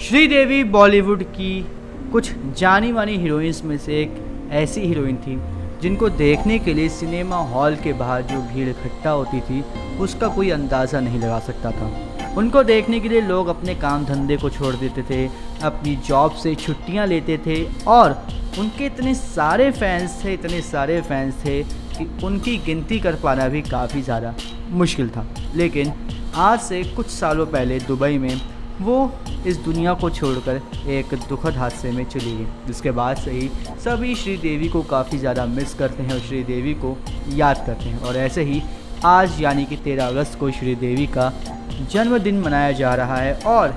श्रीदेवी बॉलीवुड की कुछ जानी मानी हीरोइंस में से एक ऐसी हीरोइन थी जिनको देखने के लिए सिनेमा हॉल के बाहर जो भीड़ इकट्ठा होती थी उसका कोई अंदाज़ा नहीं लगा सकता था। उनको देखने के लिए लोग अपने काम धंधे को छोड़ देते थे, अपनी जॉब से छुट्टियां लेते थे और उनके इतने सारे फैंस थे कि उनकी गिनती कर पाना भी काफ़ी ज़्यादा मुश्किल था। लेकिन आज से कुछ सालों पहले दुबई में वो इस दुनिया को छोड़कर एक दुखद हादसे में चली गई, जिसके बाद से ही सभी श्रीदेवी को काफ़ी ज़्यादा मिस करते हैं और श्रीदेवी को याद करते हैं। और ऐसे ही आज यानी कि 13 अगस्त को श्रीदेवी का जन्मदिन मनाया जा रहा है और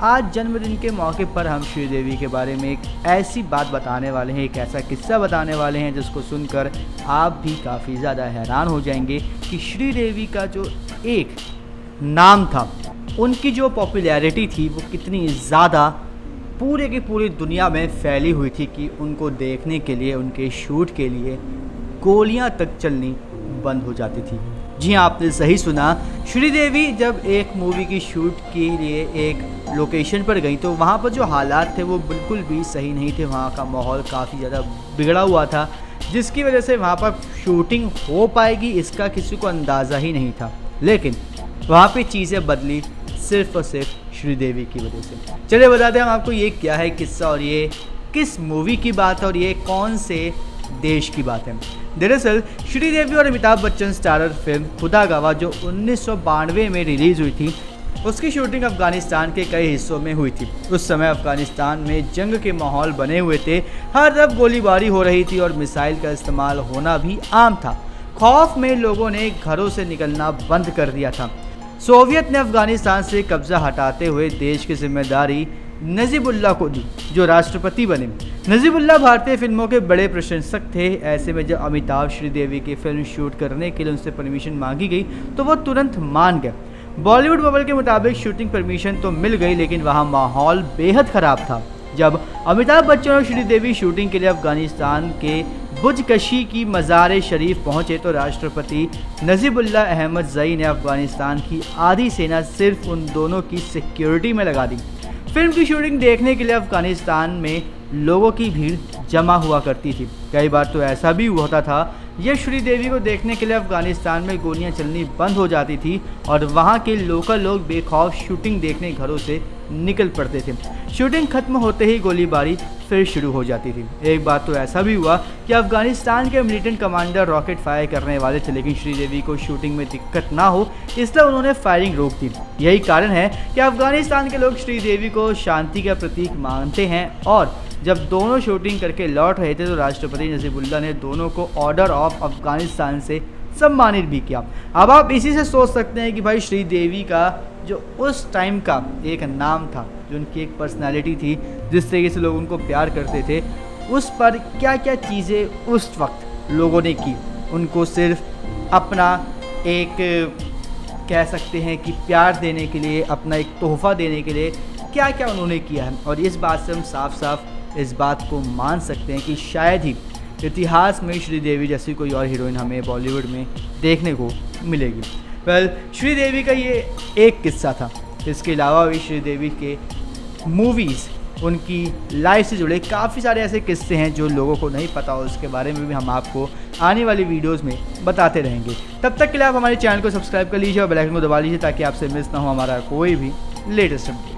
आज जन्मदिन के मौके पर हम श्रीदेवी के बारे में एक ऐसी बात बताने वाले हैं, एक ऐसा किस्सा बताने वाले हैं जिसको सुनकर आप भी काफ़ी ज़्यादा हैरान हो जाएंगे कि श्रीदेवी का जो एक नाम था, उनकी जो पॉपुलैरिटी थी वो कितनी ज़्यादा पूरे की पूरी दुनिया में फैली हुई थी कि उनको देखने के लिए, उनके शूट के लिए गोलियां तक चलनी बंद हो जाती थी। जी हाँ, आपने सही सुना। श्रीदेवी जब एक मूवी की शूट के लिए एक लोकेशन पर गई तो वहाँ पर जो हालात थे वो बिल्कुल भी सही नहीं थे। वहाँ का माहौल काफ़ी ज़्यादा बिगड़ा हुआ था, जिसकी वजह से वहाँ पर शूटिंग हो पाएगी इसका किसी को अंदाज़ा ही नहीं था। लेकिन वहाँ पे चीज़ें बदली सिर्फ और सिर्फ श्रीदेवी की वजह से। चलिए बताते हैं हम आपको ये क्या है किस्सा और ये किस मूवी की बात है और ये कौन से देश की बात है। दरअसल श्रीदेवी और अमिताभ बच्चन स्टारर फिल्म खुदा गवाह जो 1992 में रिलीज़ हुई थी, उसकी शूटिंग अफ़गानिस्तान के कई हिस्सों में हुई थी। उस समय अफ़गानिस्तान में जंग के माहौल बने हुए थे, हर तरफ गोलीबारी हो रही थी और मिसाइल का इस्तेमाल होना भी आम था। खौफ में लोगों ने घरों से निकलना बंद कर दिया था। सोवियत ने अफ़गानिस्तान से कब्ज़ा हटाते हुए देश की जिम्मेदारी नजीबुल्लाह को दी, जो राष्ट्रपति बने। नजीबुल्लाह भारतीय फिल्मों के बड़े प्रशंसक थे। ऐसे में जब अमिताभ श्रीदेवी की फिल्म शूट करने के लिए उनसे परमिशन मांगी गई तो वो तुरंत मान गए। बॉलीवुड बबल के मुताबिक शूटिंग परमिशन तो मिल गई, लेकिन वहाँ माहौल बेहद ख़राब था। जब अमिताभ बच्चन और श्रीदेवी शूटिंग के लिए अफ़गानिस्तान के बुजकशी की मज़ार शरीफ पहुंचे तो राष्ट्रपति नजीबुल्लाह अहमद ज़ई ने अफ़गानिस्तान की आधी सेना सिर्फ उन दोनों की सिक्योरिटी में लगा दी। फिल्म की शूटिंग देखने के लिए अफ़गानिस्तान में लोगों की भीड़ जमा हुआ करती थी। कई बार तो ऐसा भी होता था यह श्रीदेवी को देखने के लिए अफ़गानिस्तान में गोलियां चलनी बंद हो जाती थी और वहां के लोकल लोग बेखौफ शूटिंग देखने घरों से निकल पड़ते थे। शूटिंग खत्म होते ही गोलीबारी फिर शुरू हो जाती थी। एक बार तो ऐसा भी हुआ कि अफ़गानिस्तान के मिलिटेंट कमांडर रॉकेट फायर करने वाले थे, लेकिन श्रीदेवी को शूटिंग में दिक्कत ना हो इसलिए उन्होंने फायरिंग रोक दी। यही कारण है कि अफ़गानिस्तान के लोग श्रीदेवी को शांति का प्रतीक मानते हैं और जब दोनों शूटिंग करके लौट रहे थे तो राष्ट्रपति नजीबुल्लाह ने दोनों को ऑर्डर ऑफ अफ़गानिस्तान से सम्मानित भी किया। अब आप इसी से सोच सकते हैं कि भाई श्रीदेवी का जो उस टाइम का एक नाम था, जो उनकी एक पर्सनालिटी थी, जिस तरीके से लोग उनको प्यार करते थे, उस पर क्या क्या चीज़ें उस वक्त लोगों ने की। उनको सिर्फ अपना एक कह सकते हैं कि प्यार देने के लिए, अपना एक तोहफ़ा देने के लिए क्या क्या उन्होंने किया है। और इस बात से हम साफ साफ इस बात को मान सकते हैं कि शायद ही इतिहास में श्रीदेवी जैसी कोई और हीरोइन हमें बॉलीवुड में देखने को मिलेगी। श्रीदेवी का ये एक किस्सा था। इसके अलावा भी श्रीदेवी के मूवीज़, उनकी लाइफ से जुड़े काफ़ी सारे ऐसे किस्से हैं जो लोगों को नहीं पता हो, उसके बारे में भी हम आपको आने वाली वीडियोस में बताते रहेंगे। तब तक के लिए आप हमारे चैनल को सब्सक्राइब कर लीजिए और बेल आइकन को दबा लीजिए ताकि आपसे मिस ना हो हमारा कोई भी लेटेस्ट अपडेट।